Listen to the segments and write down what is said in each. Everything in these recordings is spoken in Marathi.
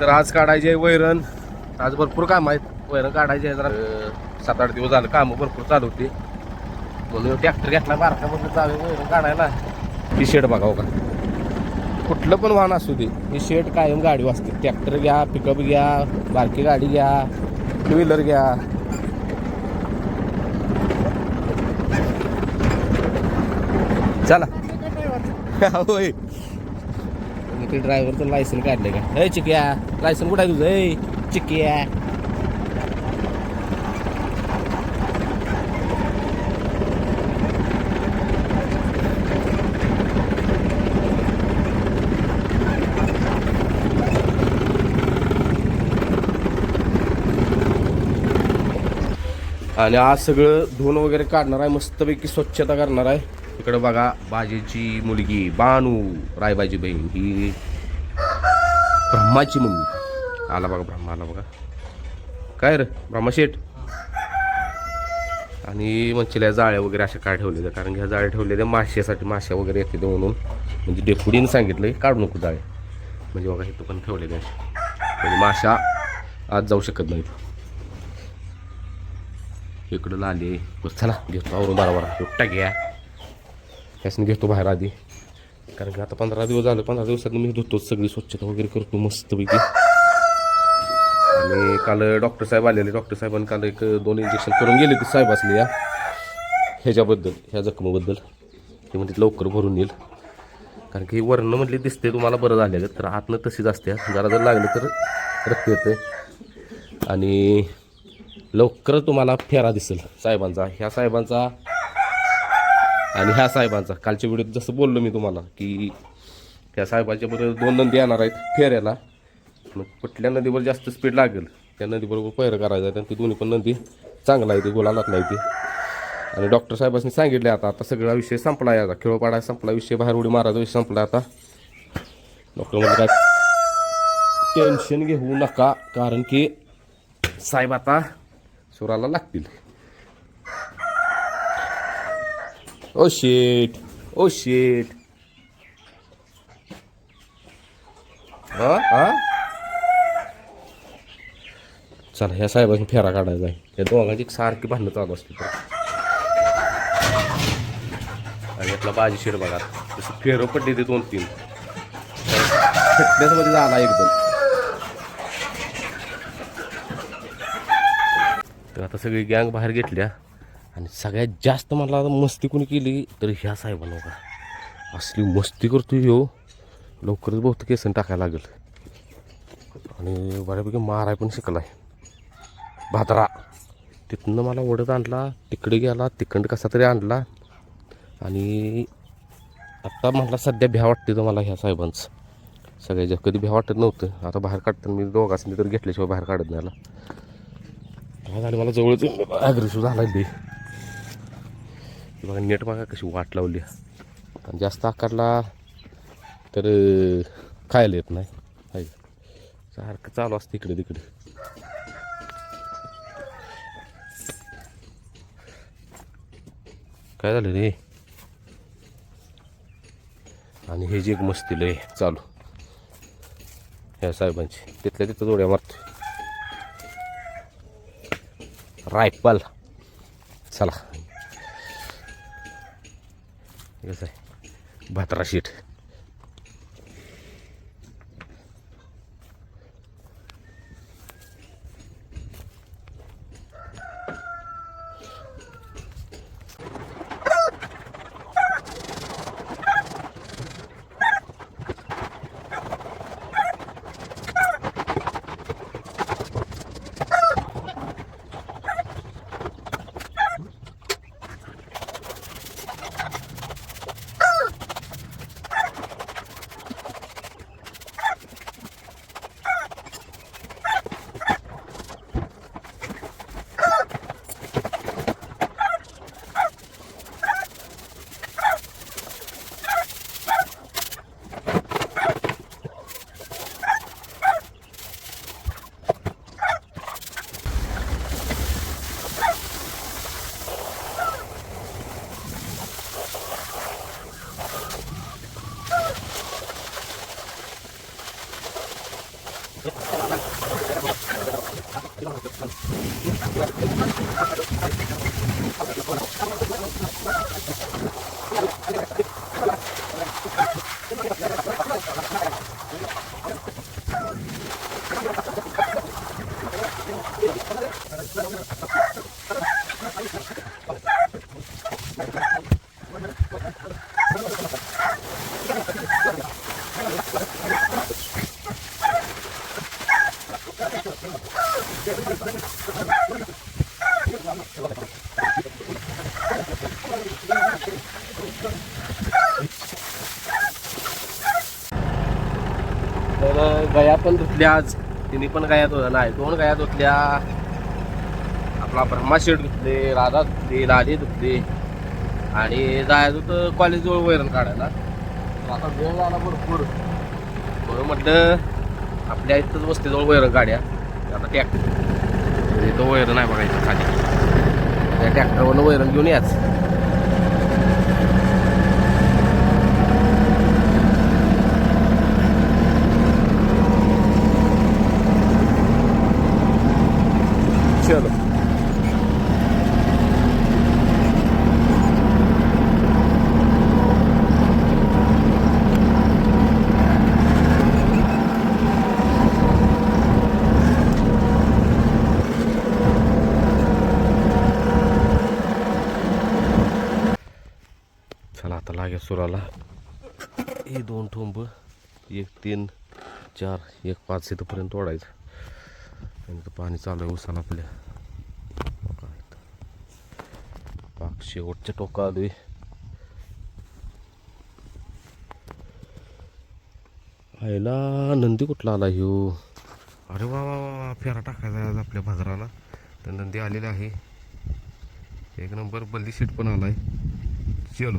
तर आज काढायचे आहे वैरण. आज भरपूर काम आहेत, वैरण काढायचे आहे. जरा 7-8 दिवस झालं काम भरपूर चालू होती, म्हणून ट्रॅक्टर घेतला बारकामधलं चालू वैरण काढायला. ही शेड बघा का, कुठलं पण वाहन असू दे ही शेड कायम गाडी वाजते. ट्रॅक्टर घ्या, पिकअप घ्या, बारकी गाडी घ्या, टू व्हीलर घ्या. चला होय, ते ड्रायव्हरचं लायसन काढलं का? हे चिक्या, लायसन कुठं आहे तुझं? ए चिक्या, आणि आज सगळं धुवून वगैरे काढणार आहे, मस्तपैकी स्वच्छता करणार आहे. इकडं बघा बाजीची मुलगी बानू, रायबाची बहीण, ही ब्रह्माची मम्मी. आला बघा ब्रह्मा, आला बघा. काय रे ब्रह्मा शेठ? आणि मच्छीला जाळ्या वगैरे अशा काय ठेवलेल्या, कारण की ह्या जाळ्या ठेवलेल्या माश्यासाठी, माश्या वगैरे येते ते म्हणून. म्हणजे डेपुडीने सांगितलं काढू नको जाळे, म्हणजे बघा इथं पण ठेवलेले म्हणजे माशा आज जाऊ शकत नाहीत. इकडं लाले. चला घेतो आवरून बरोबर, एकटा घ्या त्यासनी घेतो बाहेर आधी, कारण की आता 15 दिवस झालं. 15 दिवसात मी धुतो, सगळी स्वच्छता वगैरे करतो मस्तपैकी. आणि काल डॉक्टर साहेब आलेले, डॉक्टर साहेबांनी काल 1-2 इंजेक्शन करून गेले ते साहेब असले या ह्याच्याबद्दल, ह्या जखमेबद्दल. ते म्हणजे लवकर भरून येईल, कारण की वर्ण म्हटली दिसते तुम्हाला बरं झालेलं, तर आतनं तशीच असते. जरा जर लागलं तर रक्त येते आणि लवकर तुम्हाला फेरा दिसेल साहेबांचा, ह्या साहेबांचा आणि ह्या साहेबांचा. कालच्या व्हिडिओत जसं बोललो मी तुम्हाला की ह्या साहेबांच्या बरोबर 2 नंदी येणार आहेत फेऱ्याला. मग कुठल्या नदीवर जास्त स्पीड लागेल त्या नदीबरोबर पैर करायचं आहे, आणि ती दोन्ही पण नदी चांगला आहे, ती गुलालात नाही ती. आणि डॉक्टर साहेबांनी सांगितले आता सगळा विषय संपला आहे, आता खेळोपाडा संपला विषय, बाहेर उडी मारायचा विषय संपला. आता डॉक्टर म्हणजे काय टेन्शन घेऊ नका, कारण की साहेब आता सुराला लागतील. ओ शेट, ओ शेट. चला ह्या साहेबांनी फेरा काढायचा आहे. या दोघांची सारखी भांडणं चालू असते. आणि आपला बाजी शेड बघा जसं फेरं पडली ते 2-3 फिटनेसमध्ये झाला एकदम. तर आता सगळी गँग बाहेर घेतल्या, आणि सगळ्यात जास्त मला आता मस्ती कोणी केली तर ह्या साहेबांना बघा. असली मस्ती करतो ह्यो, लवकरच बहुतेक केसन टाकायला लागेल. आणि बऱ्यापैकी माराय पण शिकलाय. भाद्रा तिथनं मला ओढत आणला, तिकडे गेला, तिकडं कसा तरी आणला. आणि आत्ता म्हटला सध्या भ्या वाटते तर मला ह्या साहेबांचं. सगळ्याच्या कधी भ्या वाटत नव्हतं, आता बाहेर काढताना मी दोघांनी तर घेतल्याशिवाय बाहेर काढत नाही आला. झाली मला जवळच ॲग्रेसिव्ह झाला बे. बघा नेट बघा कशी वाट लावली, आणि जास्त आकारला तर खायला येत नाही. आहे सारखं चालू असतं इकडे तिकडे. काय झालं रे? आणि हे जी एक मस्ती लय चालू ह्या साहेबांची, तिथल्या तिथं जोड्या मारतो रायफल. चला कसं आहे भात्रा शीट. तर गया पण धुतल्या आज, तिने पण गया नाही 2 गया धुतल्या. आपला ब्रह्मा शेट धुतले, राधा धुतली, लाली धुतली आणि जायचं होतं कॉलेजजवळ वैरण काढायला. आता वेळ झाला भरपूर, म्हणून म्हटलं आपल्या इथंच वस्तीजवळ वैरण काढ्या. आता ट्रॅक्टर इथं वैरण आहे बघायचं खाली, त्या ट्रॅक्टरवरनं वैरण घेऊन याच. चलो चला आता लागे सुराला. हे 2 ठोंब 1 3 4 1 5 इथंपर्यंत तोडायचं. आणि पाणी चालू आहे उसाला आपल्या. पाक शेवटच्या टोका आलोय. आयला नंदी कुठला आला ह्यो. अरे वा वा वा, फेरा टाकायचा आज आपल्या बाजाराला. तर नंदी आलेला आहे. 1 नंबर बल्ली सीट पण आलाय. चलो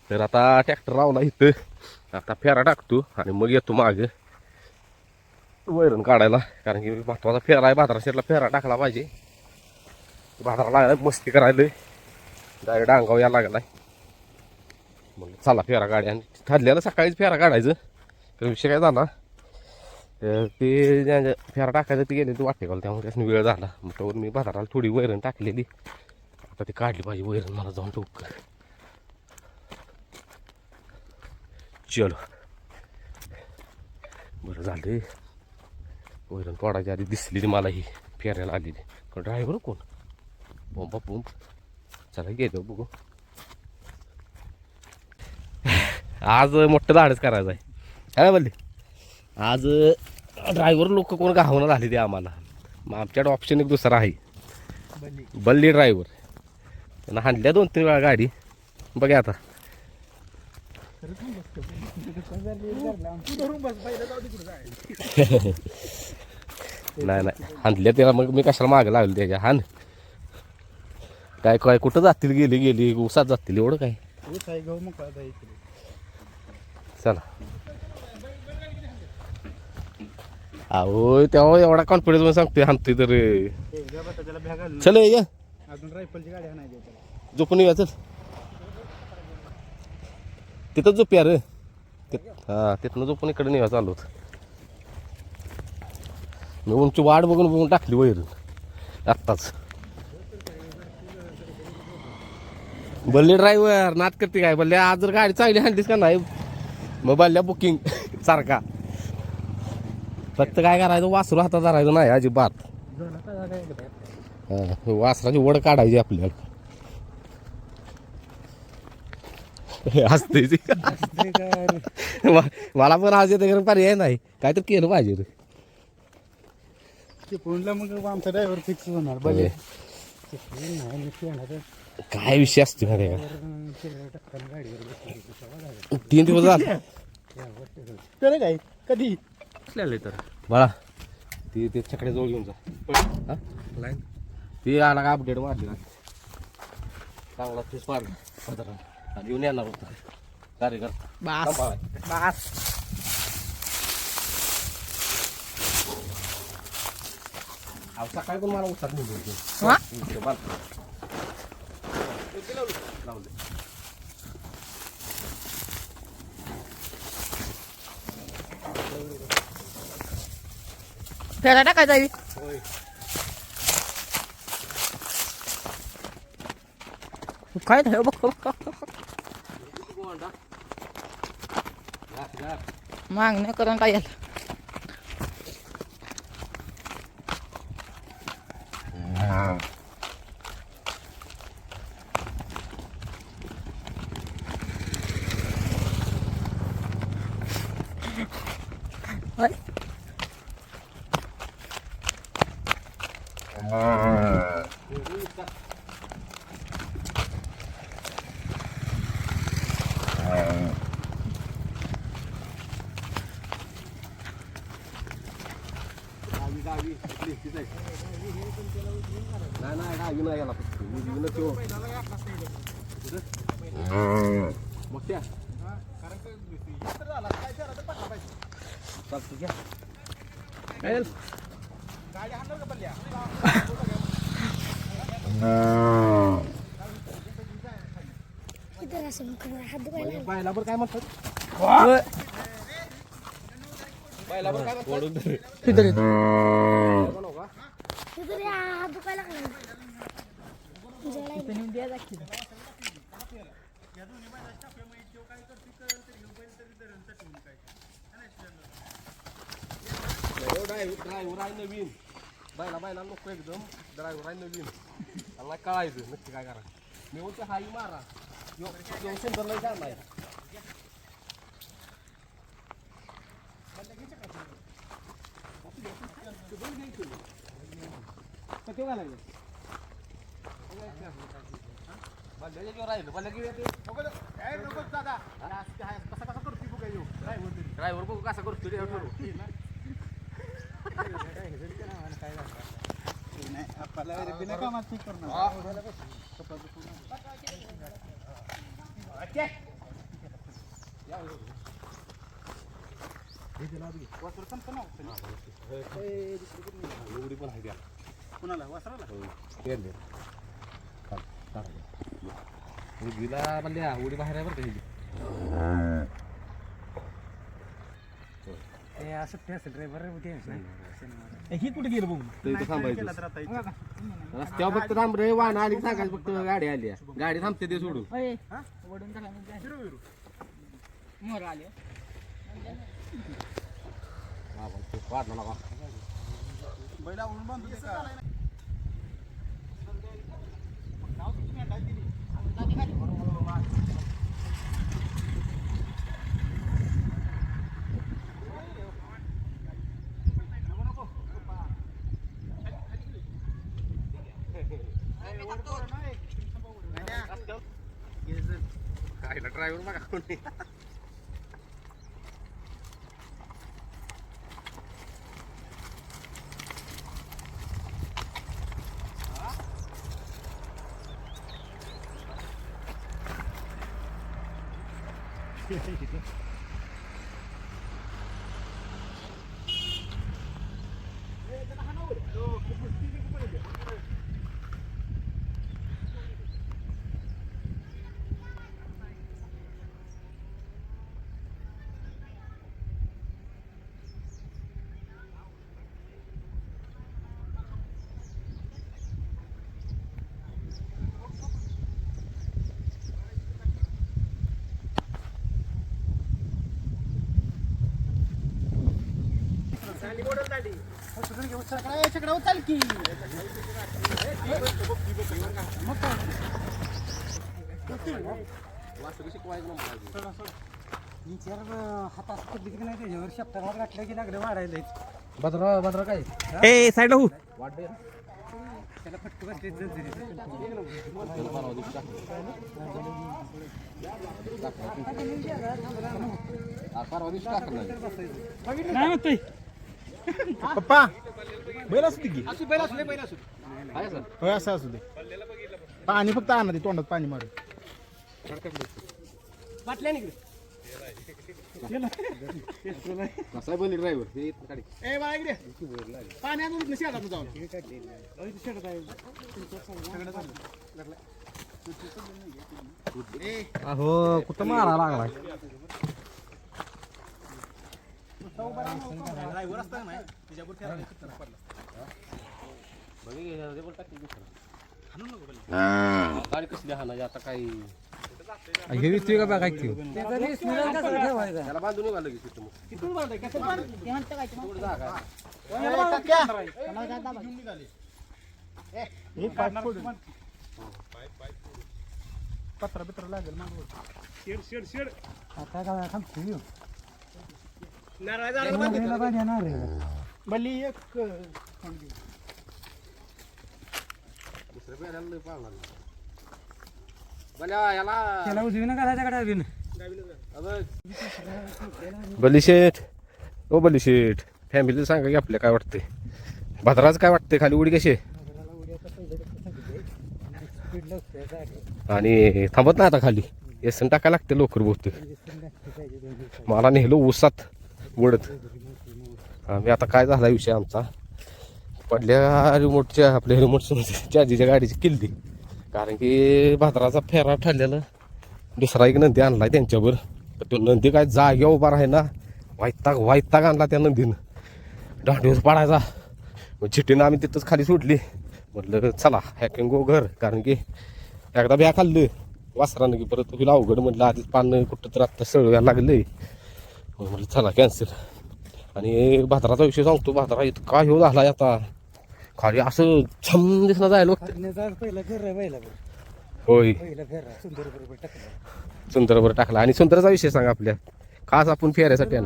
तर आता ट्रॅक्टर लावला इथं. आता फेरा टाकतो आणि मग येतो मागे वैरण काढायला. कारण की महत्वाचा फेरा आहे, बाजारा शेटला फेरा टाकला पाहिजे. बाजारा लागला मस्ती करायला, डायरेक्ट अंगावर यायला लागलाय. म्हणलं चला फेरा काढ्या. आणि ठरलेलं सकाळीच फेरा काढायचं. तर विषय काय झाला, ते फेरा टाकायचं ते गेले ते वाटे घाल, त्यामुळे त्याच्याने वेळ झाला. मग त्यावर मी बाजाराला थोडी वैरण टाकलेली, आता ती काढली पाहिजे वैरण मला जाऊन टोक. चलो बरं झालं वैरण तोडायच्या आधी दिसलेली मला ही फेरायला आलेली. कारण ड्रायव्हर कोण बोंबा बोंब. चला गेलो बघू. आज मोठं धाडच करायचं आहे काय बोलले. आज ड्रायव्हर लोक कोण गावना झाले ते आम्हाला. मग आमच्याकडे ऑप्शन एक दुसरा आहे, बल्ली ड्रायव्हर. त्यांना हाणल्या 2-3 वेळा गाडी. बघा आता नाही हाणल्या त्याला. मग मी कशाला मागं लागलो त्याच्या. हान काय काय कुठं जातील, गेली उसात जातील. एवढं काय. चला अहो तेव्हा एवढा कॉन्फिडन्स मध्ये सांगतोय हाणतोय तर. चल ये झोपून येऊया. चल तिथंच झोपूया रे. हा तिथनं झोपून इकडे नेवा चालू. मी उंची वाट बघून टाकली वैरण आत्ताच. बल्ले ड्रायव्हर नाद करते काय. बल्ले आज जर गाडी चांगली हाणलीस का नाही मग बल्ल्या बुकिंग सारखा. फक्त काय करायचं, वासरू हातात धरायचं नाही अजिबात. वासराची वड काढायची आपल्याला. असते मला पण आज येते कारण पर्याय नाही. काय तर केलं पाहिजे रे. मग आमचा ड्रायव्हर फिक्स होणार. काय विषय असतो का 3 दिवस झाले काय कधी तर बाळा ती ते छकड्याजवळ घेऊन जा. लाईन ती आला का अपडेट मारली ना चांगला फीस मारला आणि येऊन येणार होता कार्यकर्ता. सकाळी पण मला उसात निघून लावले. फेरा टाकायचा आहे. काय नाही बघ मागण्या करून काय याला बायलावर काय म्हणतात बायलावर काय म्हणतात ड्रायव्हर आहे नवीन बायला नको एकदम ड्रायव्हर आहे नवीन त्याला कळायचं नक्की काय करा मी बोलतो हाई मारा सुंदरला काय नाही ड्रायव्हर बघू कसा करतो बिना कामात ठीक करणार एवढी पण आहे द्या कुणाला वासराला उडीला म्हणल्या उडी बाहेर आहे बरं का ही कुठे गेलं बघू इथं थांबायचं रस्त्यावर फक्त थांब रे वाहन आली सांगायचं फक्त गाडी आली गाडी थांबते ते सोडून मोर आले वाढला नका बैला उडून बांधू दे का ड्रायव्हर बघा कोणी चाल की हातात पडली की नाही त्याच्यावर शब्दात घातलं की लागलं वाढायला भद्रा काय ए साईड हो वाढले त्याला फटकं बसते नाही होतंय पप्पा बैल असू दे की होय असं असू दे पाणी फक्त आणा दे तोंडात पाणी मारू कसा बोल ड्रायव्हर ए बाळा इकडे पाणी आणून शेतात जाऊन अहो कुठं मारा लागलाय गाडी कसली हाणायची आता काही हे विचारू का बघा की त्याला बांधून निघालं की तिथं मग. पत्रा बित्रा लागेल मग बल्ली एक दुसऱ्या पेऱ्याला लय पाळणार नाही. बल्या याला बलीशेठ ओ बलीशेठ फॅमिलीला सांगा की आपल्या काय वाटतंय भद्राच काय वाटतंय खाली उडी कशी आहे? आणि थांबत नाही आता खाली एसन टाकायला लागते लवकर बहुतेक मला नेलो ऊसात वडत आम्ही आता काय झाला विषय आमचा पडल्या रिमोटच्या आपल्या रिमोट चार्जीच्या गाडीची किल्ली कारण की भाद्राचा फेरा ठरलेला दुसरा एक नंदी आणलाय त्यांच्यावर तो नंदी काय जाग्या उभा राही ना वाईताग आणला त्या नंदीनं दांडीवर पाडायचा मग चिठ्ठीनं आम्ही तिथंच खाली सोडली म्हटलं चला हॅकिंग गो घर कारण की एकदा ब्या खाल्लं वासरानं की परत तुला अवघड म्हटलं आधीच पान कुठं तर आत्ता सळवायला लागलंय म्हटलं चला कॅन्सल आणि भाद्राचा विषय सांगतो भाद्रा इतका ह्यो झालाय आता खाली असं छम दिसणं जायला होय सुंदरबर टाकला आणि सुंदरचा विषय सांगा आपल्या खास आपण फेऱ्यासाठी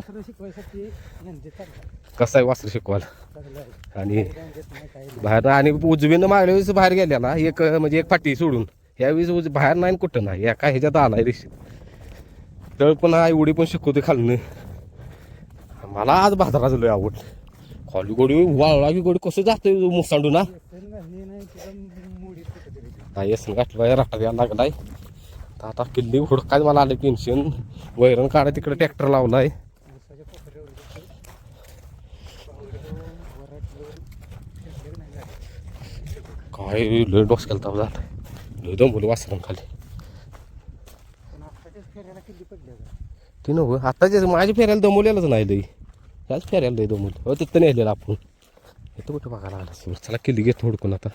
कसं आहे वासर शिकवायला आणि बाहेर आणि उजवीनं मागल्या वेळेस बाहेर गेल्या एक म्हणजे एक फाटी सोडून ह्यावेळेस बाहेर नाही कुठं नाही एका ह्याच्यात आलाय रेषेत तळ पण आहे उडी पण शिकवते खालनं मला आज भाद्राचं लय आवडलं खाली गोडी वाळला की गोडी कसं जातोय मुसांडू ना नाही येसन गाठलं बाहेर राटा द्यायला लागलाय तर आता किल्ली हुडकाय मला आलं पेन्शन वैरण काढा तिकडे ट्रॅक्टर लावलाय काय लय डोसक्याला ताप झाला लय दमवलं वासरण खाली ती नव आताच माझ्या फेऱ्याला दमवलेलंच नाही लई ह्याच फेऱ्याला लई दमवलं तिथं नेलेलं आपण इथं कुठं बघायला आलं चला किल्ली घेतो हुडकून आता